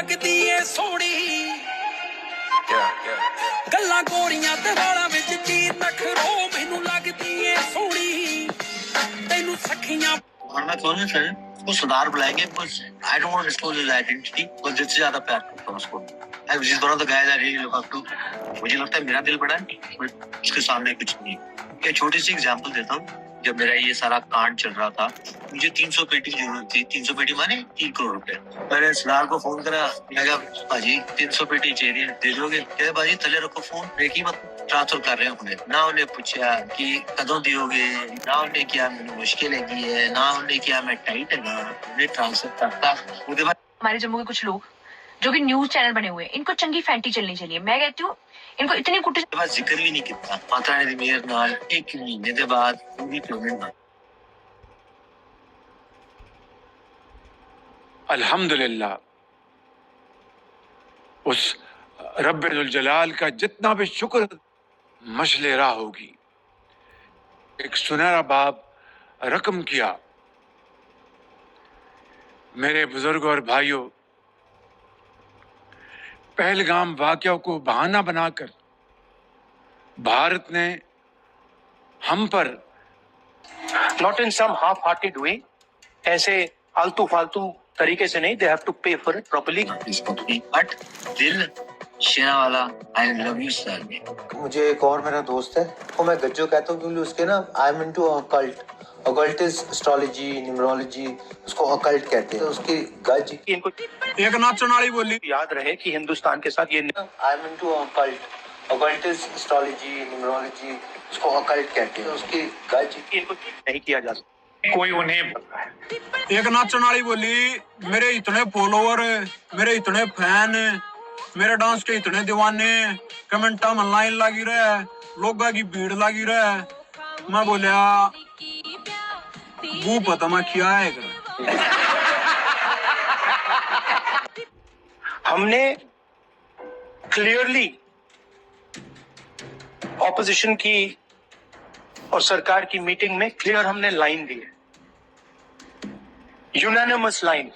लगदी ए सोहणी गल्लां गोरियां ते वालां विच चीर नखरो मैनू लगदी ए सोहणी तैनू सखियां मैं सोचूं सर उसको सुधार बुलाएंगे कुछ I don't want to disclose his identity और जिससे ज्यादा प्यार करता हूं उसको I which is one of the guys I really look up to मुझे लगता है मेरा दिल बड़ा है बट उसके सामने कुछ नहीं एक छोटी सी एग्जांपल देता हूं जब मेरा ये सारा कांड चल रहा था मुझे 300 पेटी की जरूरत थी 300 पेटी माने 3 करोड़ रुपए मैंने सरदार को फोन करा मैं कहा भाजी 300 पेटी चाहिए दे दोगे कहते भाजी थले रखो फोन रेकी मत ट्रांसफर कर रहे हैं उन्हें ना उन्हें पूछा कि कदों दियोगे ना उन्हें क्या मैंने मुश्किल लगी है ना उन्हें क्या मैं टाइट है ना उन्हें ट्रांसफर करता उसके बाद हमारे जम्मू के कुछ लोग जो कि न्यूज चैनल बने हुए हैं इनको चंगी फैंटी चलनी चाहिए मैं कहती हूँ इनको इतनी कुछ जिक्र भी नहीं किया माता ने मेरे नाल एक महीने के बाद पूरी पेमेंट अल्हम्दुलिल्लाह उस रब्बुल जलाल का जितना भी शुक्र मशले राह होगी एक सुनहरा बाब रकम किया मेरे बुजुर्ग और भाइयों पहलगाम वाक़या को बहाना बनाकर भारत ने हम पर not in some half hearted way ऐसे आलतू फालतू तरीके से नहीं they have to pay for it properly but दिल शेरा वाला आई लव यू सर मुझे एक और मेरा दोस्त है वो मैं गज्जो कहता हूँ क्योंकि उसके ना I am into occult occult is astrology numerology उसको अकल्ट कहते हैं उसकी गज इनको एक नाचन वाली बोली याद रहे कि हिंदुस्तान के साथ ये I am into occult is astrology numerology उसको अकल्ट कहते हैं उसकी गज इनको नहीं किया जा सकता कोई उन्हें एक नाचन वाली बोली मेरे इतने फॉलोवर मेरे इतने फैन मेरे डांस के इतने दीवाने कमेंटा में लाइन लगी रहे लोगों की भीड़ लगी रहे मैं बोलिया वो पता मैं क्या है हमने क्लियरली ऑपोजिशन की और सरकार की मीटिंग में क्लियर हमने लाइन दी है यूनानिमस लाइन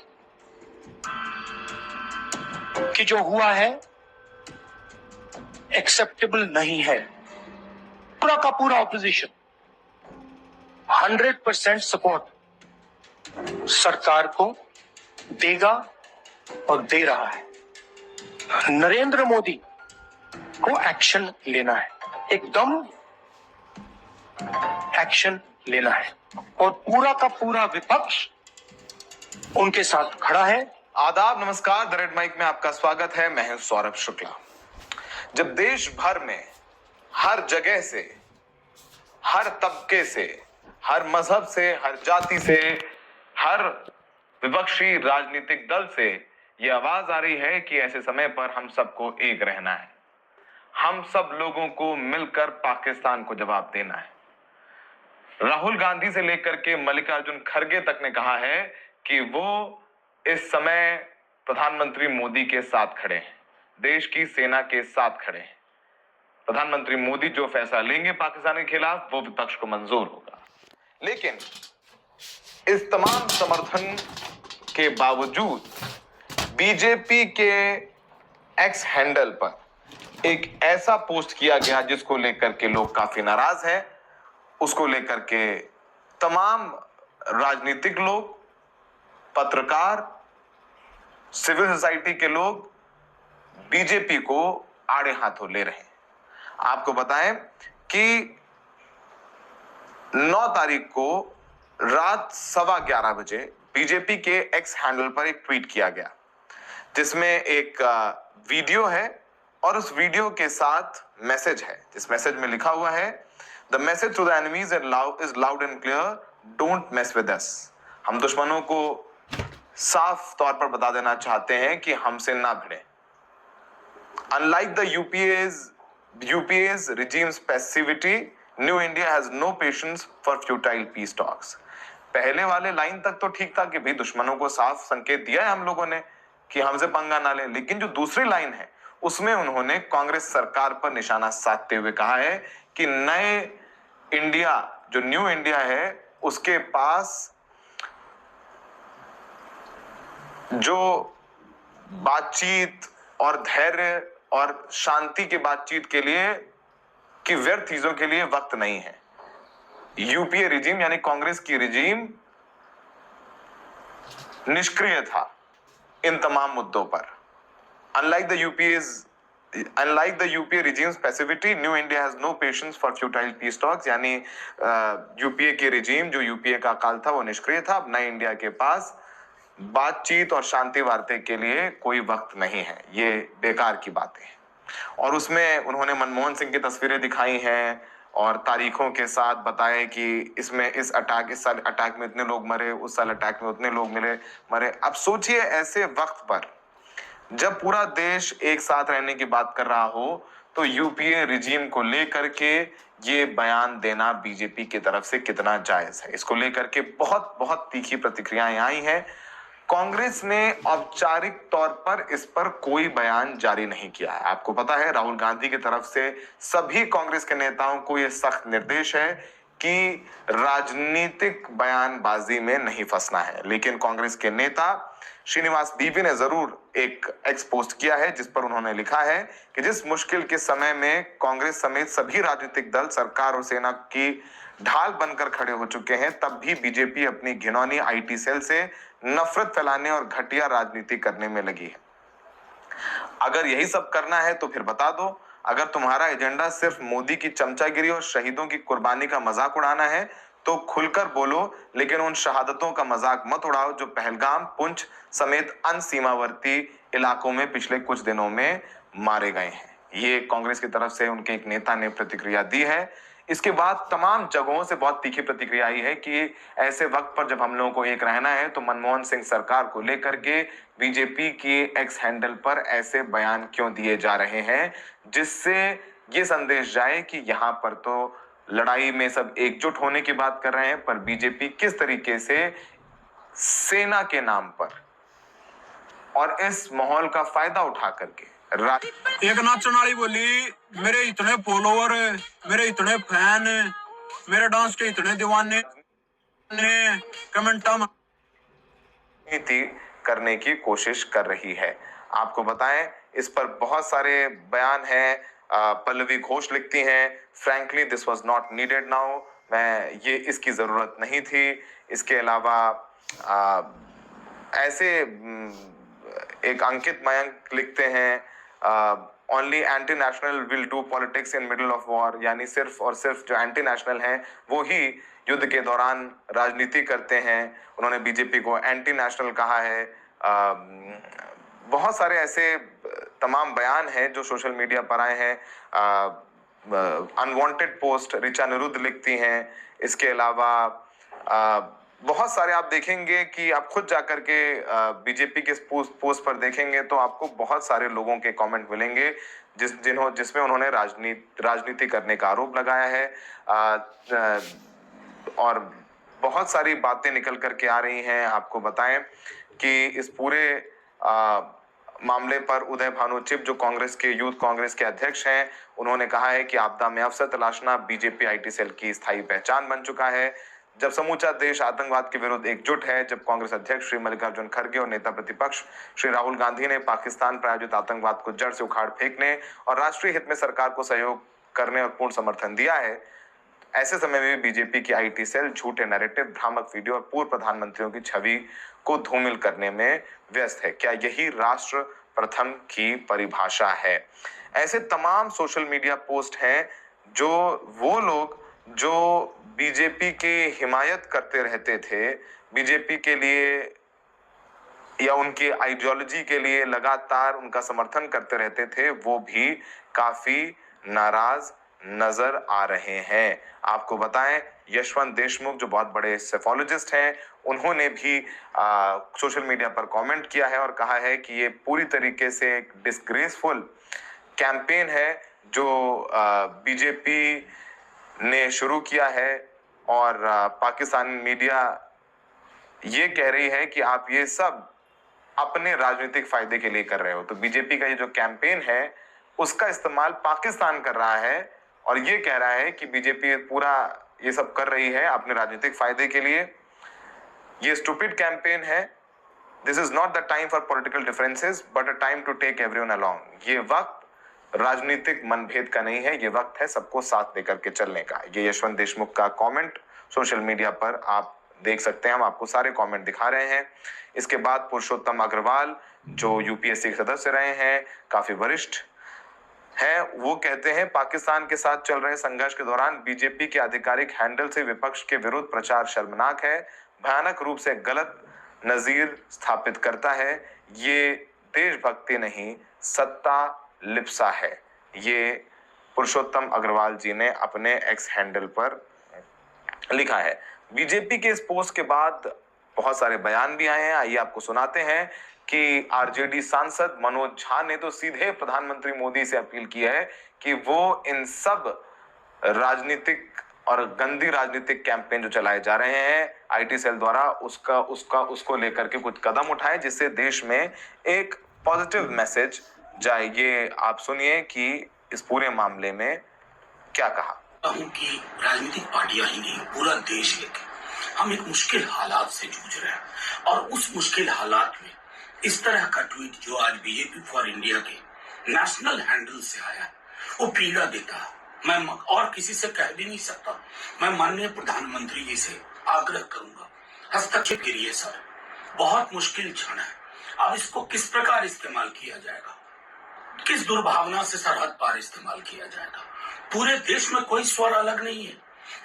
कि जो हुआ है एक्सेप्टेबल नहीं है पूरा का पूरा ऑपोजिशन 100% सपोर्ट सरकार को देगा और दे रहा है नरेंद्र मोदी को एक्शन लेना है एकदम एक्शन लेना है और पूरा का पूरा विपक्ष उनके साथ खड़ा है। आदाब नमस्कार द रेड माइक में आपका स्वागत है। मैं हूं सौरभ शुक्ला। जब देश भर में हर जगह से हर तबके से हर मजहब से हर जाति से हर विपक्षी राजनीतिक दल से यह आवाज आ रही है कि ऐसे समय पर हम सबको एक रहना है हम सब लोगों को मिलकर पाकिस्तान को जवाब देना है। राहुल गांधी से लेकर के मल्लिकार्जुन खड़गे तक ने कहा है कि वो इस समय प्रधानमंत्री मोदी के साथ खड़े हैं देश की सेना के साथ खड़े हैं। प्रधानमंत्री मोदी जो फैसला लेंगे पाकिस्तान के खिलाफ वो विपक्ष को मंजूर होगा। लेकिन इस तमाम समर्थन के बावजूद बीजेपी के एक्स हैंडल पर एक ऐसा पोस्ट किया गया जिसको लेकर के लोग काफी नाराज हैं। उसको लेकर के तमाम राजनीतिक लोग पत्रकार सिविल सोसाइटी के लोग बीजेपी को आड़े हाथों ले रहे हैं। आपको बताएं कि 9 तारीख को रात 11:15 बजे बीजेपी के एक्स हैंडल पर एक ट्वीट किया गया जिसमें एक वीडियो है और उस वीडियो के साथ मैसेज है। इस मैसेज में लिखा हुआ है the message to the enemies is loud and clear don't mess with us. हम दुश्मनों को साफ तौर पर बता देना चाहते हैं कि हमसे ना भिड़े। Unlike the UPA's regime's passivity, new India has no patience for futile peace talks. पहले वाले लाइन तक तो ठीक था कि भाई दुश्मनों को साफ संकेत दिया है हम लोगों ने कि हमसे पंगा ना ले, लेकिन जो दूसरी लाइन है उसमें उन्होंने कांग्रेस सरकार पर निशाना साधते हुए कहा है कि नए इंडिया जो न्यू इंडिया है उसके पास जो बातचीत और धैर्य और शांति की बातचीत के लिए कि व्यर्थ चीजों के लिए वक्त नहीं है। यूपीए रिजीम यानी कांग्रेस की रिजीम निष्क्रिय था इन तमाम मुद्दों पर। Unlike the UPA regime's passivity, New India has no patience for futile peace talks। यानी यूपीए की रिजीम, जो यूपीए का काल था, वो निष्क्रिय था। अब नए इंडिया के पास बातचीत और शांति वार्ता के लिए कोई वक्त नहीं है। ये बेकार की बातें हैं। और उसमें उन्होंने मनमोहन सिंह की तस्वीरें दिखाई हैं और तारीखों के साथ बताया कि इसमें इस साल अटैक में इतने लोग मरे, उस साल अटैक में उतने लोग मरे। अब सोचिए, ऐसे वक्त पर जब पूरा देश एक साथ रहने की बात कर रहा हो, तो यूपीए रिजीम को लेकर के ये बयान देना बीजेपी की तरफ से कितना जायज है। इसको लेकर के बहुत तीखी प्रतिक्रियाएं आई हैं। कांग्रेस ने औपचारिक तौर पर इस पर कोई बयान जारी नहीं किया है। आपको पता है, राहुल गांधी की तरफ से सभी कांग्रेस के नेताओं को यह सख्त निर्देश है कि राजनीतिक बयानबाजी में नहीं फंसना है। लेकिन कांग्रेस के नेता श्रीनिवास बीवी ने जरूर एक एक्स पोस्ट किया है, जिस पर उन्होंने लिखा है कि जिस मुश्किल के समय में कांग्रेस समेत सभी राजनीतिक दल सरकार और सेना की ढाल बनकर खड़े हो चुके हैं, तब भी बीजेपी अपनी घिनौनी आईटी सेल से नफरत फैलाने और घटिया राजनीति करने में लगी है। अगर यही सब करना है तो फिर बता दो। अगर तुम्हारा एजेंडा सिर्फ मोदी की चमचागिरी और शहीदों की कुर्बानी का मजाक उड़ाना है तो खुलकर बोलो, लेकिन उन शहादतों का मजाक मत उड़ाओ जो पहलगाम, पुंछ समेत अन्य सीमावर्ती इलाकों में पिछले कुछ दिनों में मारे गए हैं। ये कांग्रेस की तरफ से उनके एक नेता ने प्रतिक्रिया दी है। इसके बाद तमाम जगहों से बहुत तीखी प्रतिक्रिया आई है कि ऐसे वक्त पर जब हम लोगों को एक रहना है तो मनमोहन सिंह सरकार को लेकर के बीजेपी के एक्स हैंडल पर ऐसे बयान क्यों दिए जा रहे हैं, जिससे ये संदेश जाए कि यहाँ पर तो लड़ाई में सब एकजुट होने की बात कर रहे हैं, पर बीजेपी किस तरीके से सेना के नाम पर और इस माहौल का फायदा उठा करके एक नाचन वाली बोली, मेरे इतने फॉलोवर, मेरे इतने फैन, मेरे डांस के इतने दीवाने ने कमेंटा नीति करने की कोशिश कर रही है। आपको बताएं, इस पर बहुत सारे बयान हैं। पल्लवी घोष लिखती हैं, frankly this was not needed now. ये इसकी जरूरत नहीं थी। इसके अलावा ऐसे एक अंकित मयंक लिखते हैं, only anti national will do politics in middle of war. यानी सिर्फ और सिर्फ जो एंटी नेशनल हैं वो ही युद्ध के दौरान राजनीति करते हैं। उन्होंने बीजेपी को एंटी नेशनल कहा है। बहुत सारे ऐसे तमाम बयान हैं जो सोशल मीडिया पर आए हैं। अनवांटेड पोस्ट ऋचा निरुद्ध लिखती हैं। इसके अलावा बहुत सारे आप देखेंगे कि आप खुद जाकर के बीजेपी के पोस्ट पर देखेंगे तो आपको बहुत सारे लोगों के कमेंट मिलेंगे जिसमें उन्होंने राजनीति करने का आरोप लगाया है। और बहुत सारी बातें निकल करके आ रही हैं। आपको बताएं कि इस पूरे मामले पर उदय भानु चिप, जो कांग्रेस के यूथ कांग्रेस के अध्यक्ष हैं, उन्होंने कहा है कि आपदा में अवसर तलाशना बीजेपी आईटी सेल की स्थायी पहचान बन चुका है। जब समूचा देश आतंकवाद के विरुद्ध एकजुट है, जब कांग्रेस अध्यक्ष श्री मल्लिकार्जुन खड़गे और नेता प्रतिपक्ष श्री राहुल गांधी ने पाकिस्तान प्रायोजित आतंकवाद को जड़ से उखाड़ फेंकने और राष्ट्रीय हित में सरकार को सहयोग करने और पूर्ण समर्थन दिया है, ऐसे समय में बीजेपी की आईटी सेल झूठे नैरेटिव, भ्रामक वीडियो और पूर्व प्रधानमंत्रियों की छवि को धूमिल करने में व्यस्त है। क्या यही राष्ट्र प्रथम की परिभाषा है? ऐसे तमाम सोशल मीडिया पोस्ट हैं जो वो लोग जो बीजेपी की हिमायत करते रहते थे, बीजेपी के लिए या उनकी आइडियोलॉजी के लिए लगातार उनका समर्थन करते रहते थे, वो भी काफी नाराज नजर आ रहे हैं। आपको बताएं, यशवंत देशमुख जो बहुत बड़े सेफोलॉजिस्ट हैं, उन्होंने भी सोशल मीडिया पर कमेंट किया है और कहा है कि ये पूरी तरीके से एक डिस्ग्रेसफुल कैंपेन है जो बीजेपी ने शुरू किया है और पाकिस्तान मीडिया ये कह रही है कि आप ये सब अपने राजनीतिक फायदे के लिए कर रहे हो। तो बीजेपी का ये जो कैंपेन है उसका इस्तेमाल पाकिस्तान कर रहा है और ये कह रहा है कि बीजेपी पूरा ये सब कर रही है अपने राजनीतिक फायदे के लिए। ये स्टूपिड कैंपेन है। This is not the time for political differences but a time to take everyone along. ये वक्त राजनीतिक मनभेद का नहीं है, ये वक्त है सबको साथ लेकर के चलने का। ये यशवंत देशमुख का कमेंट सोशल मीडिया पर आप देख सकते हैं, हम आपको सारे कमेंट दिखा रहे हैं। इसके बाद पुरुषोत्तम अग्रवाल जो यूपीएससी के सदस्य रहे हैं, काफी वरिष्ठ है, वो कहते हैं पाकिस्तान के साथ चल रहे संघर्ष के दौरान बीजेपी के आधिकारिक हैंडल से विपक्ष के विरुद्ध प्रचार शर्मनाक है, भयानक रूप से गलत नजीर स्थापित करता है, ये देशभक्ति नहीं सत्ता लिप्सा है। ये पुरुषोत्तम अग्रवाल जी ने अपने एक्स हैंडल पर लिखा है। बीजेपी के इस पोस्ट के बाद बहुत सारे बयान भी आए हैं, आइए आपको सुनाते हैं कि आरजेडी सांसद मनोज झा ने तो सीधे प्रधानमंत्री मोदी से अपील की है कि वो इन सब राजनीतिक और गंदी राजनीतिक कैंपेन जो चलाए जा रहे हैं आईटी सेल द्वारा उसको लेकर के कुछ कदम उठाएं जिससे देश में एक पॉजिटिव मैसेज जाए। ये आप सुनिए कि इस पूरे मामले में क्या कहा। कि राजनीतिक पार्टियां ही नहीं, पूरा देश लेके हम एक मुश्किल हालात से जूझ रहे हैं और उस मुश्किल हालात में इस तरह का ट्वीट जो आज बीजेपी फॉर इंडिया के नेशनल हैंडल से आया है वो पीड़ा देता है। मैं और किसी से कह भी नहीं सकता। मैं माननीय प्रधानमंत्री जी से आग्रह करूंगा, हस्तक्षेप करिए सर, बहुत मुश्किल क्षण है। अब इसको किस प्रकार इस्तेमाल किया जाएगा, किस दुर्भावना से सरहद पार इस्तेमाल किया जाएगा। पूरे देश में कोई स्वर अलग नहीं है,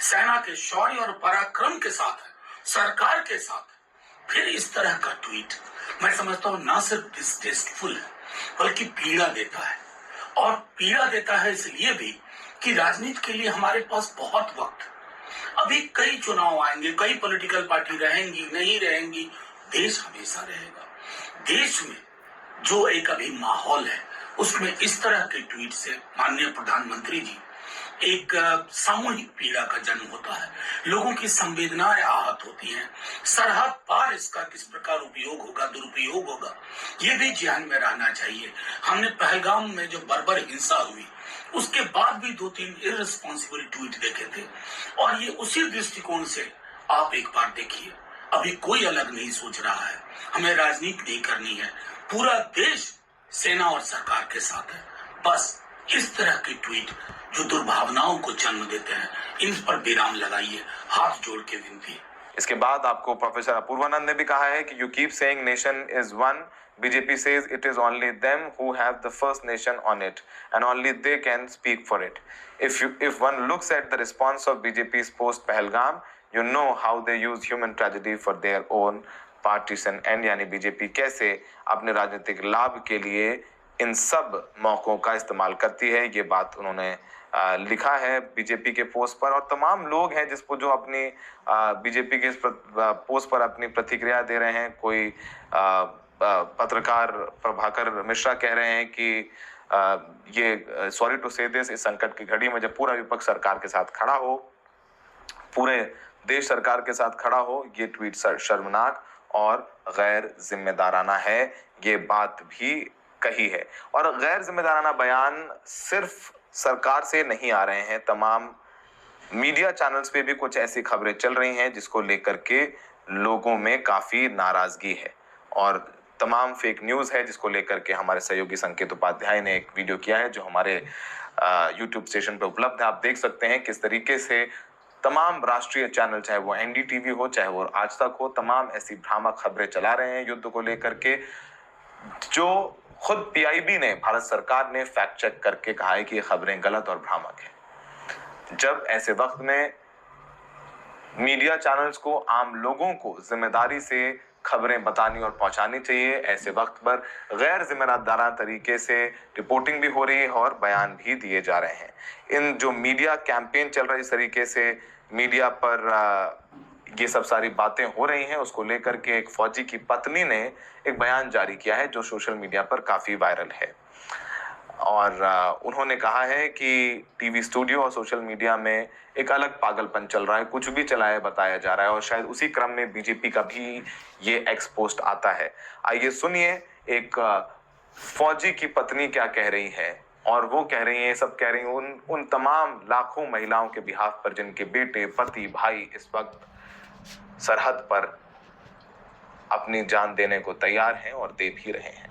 सेना के शौर्य और पराक्रम के साथ है, सरकार के साथ है। फिर इस तरह का ट्वीट मैं समझता हूँ ना सिर्फ डिस्टेस्टफुल है बल्कि पीड़ा देता है। और पीड़ा देता है इसलिए भी कि राजनीति के लिए हमारे पास बहुत वक्त, अभी कई चुनाव आएंगे, कई पॉलिटिकल पार्टी रहेंगी नहीं रहेंगी, देश हमेशा रहेगा। देश में जो एक अभी माहौल है उसमें इस तरह के ट्वीट से माननीय प्रधानमंत्री जी एक सामूहिक पीड़ा का जन्म होता है, लोगों की संवेदनाएं आहत होती हैं। सरहद पार इसका किस प्रकार उपयोग होगा, दुरुपयोग होगा, ये भी ध्यान में रहना चाहिए। हमने पहलगाम में जो बर्बर हिंसा हुई उसके बाद भी 2-3 इररिस्पॉन्सिबल ट्वीट देखे थे और ये उसी दृष्टिकोण से आप एक बार देखिए, अभी कोई अलग नहीं सोच रहा है, हमें राजनीति नहीं करनी है, पूरा देश सेना और सरकार के साथ है। बस इस तरह के ट्वीट जो दुर्भावनाओं को जन्म देते हैं इन पर विराम लगाइए, हाथ जोड़ के विनती है। इसके बाद आपको प्रोफेसर अपूर्वानंद ने भी कहा है कि you keep saying nation is one, BJP says it is only them who have the first nation on it and only they can speak for it. If one looks at the response of BJP's post Pahalgam, you know how they use human tragedy for their own partisan end। यानी BJP कैसे अपने राजनीतिक लाभ के लिए इन सब मौकों का इस्तेमाल करती है, ये बात उन्होंने लिखा है बीजेपी के पोस्ट पर। और तमाम लोग हैं जिसको जो अपनी बीजेपी के पोस्ट पर अपनी प्रतिक्रिया दे रहे हैं। कोई पत्रकार प्रभाकर मिश्रा कह रहे हैं कि ये सॉरी टू से दिस, इस संकट की घड़ी में जब पूरा विपक्ष सरकार के साथ खड़ा हो, पूरे देश सरकार के साथ खड़ा हो, ये ट्वीट शर्मनाक और गैर जिम्मेदाराना है, ये बात भी कही है। और गैर जिम्मेदाराना बयान सिर्फ सरकार से नहीं आ रहे हैं, तमाम मीडिया चैनल्स पे भी कुछ ऐसी खबरें चल रही हैं जिसको लेकर के लोगों में काफी नाराजगी है और तमाम फेक न्यूज है जिसको लेकर के हमारे सहयोगी संकेत उपाध्याय ने एक वीडियो किया है जो हमारे यूट्यूब स्टेशन पे उपलब्ध है। आप देख सकते हैं किस तरीके से तमाम राष्ट्रीय चैनल, चाहे वो एनडीटीवी हो चाहे वो आज तक हो, तमाम ऐसी भ्रामक खबरें चला रहे हैं युद्ध को लेकर के, जो खुद पीआईबी ने, भारत सरकार ने फैक्ट चेक करके कहा है कि ये खबरें गलत और भ्रामक है। जब ऐसे वक्त में मीडिया चैनल्स को, आम लोगों को जिम्मेदारी से खबरें बतानी और पहुंचानी चाहिए, ऐसे वक्त पर गैर जिम्मेदाराना तरीके से रिपोर्टिंग भी हो रही है और बयान भी दिए जा रहे हैं। इन जो मीडिया कैंपेन चल रहा है, इस तरीके से मीडिया पर ये सब सारी बातें हो रही हैं, उसको लेकर के एक फौजी की पत्नी ने एक बयान जारी किया है जो सोशल मीडिया पर काफी वायरल है। और उन्होंने कहा है कि टीवी स्टूडियो और सोशल मीडिया में एक अलग पागलपन चल रहा है, कुछ भी चलाया बताया जा रहा है और शायद उसी क्रम में बीजेपी का भी ये एक्स पोस्ट आता है। आइए सुनिए एक फौजी की पत्नी क्या कह रही है। और वो कह रही है, सब कह रही हैं उन तमाम लाखों महिलाओं के बिहाफ पर जिनके बेटे, पति, भाई इस वक्त सरहद पर अपनी जान देने को तैयार हैं और दे भी रहे हैं।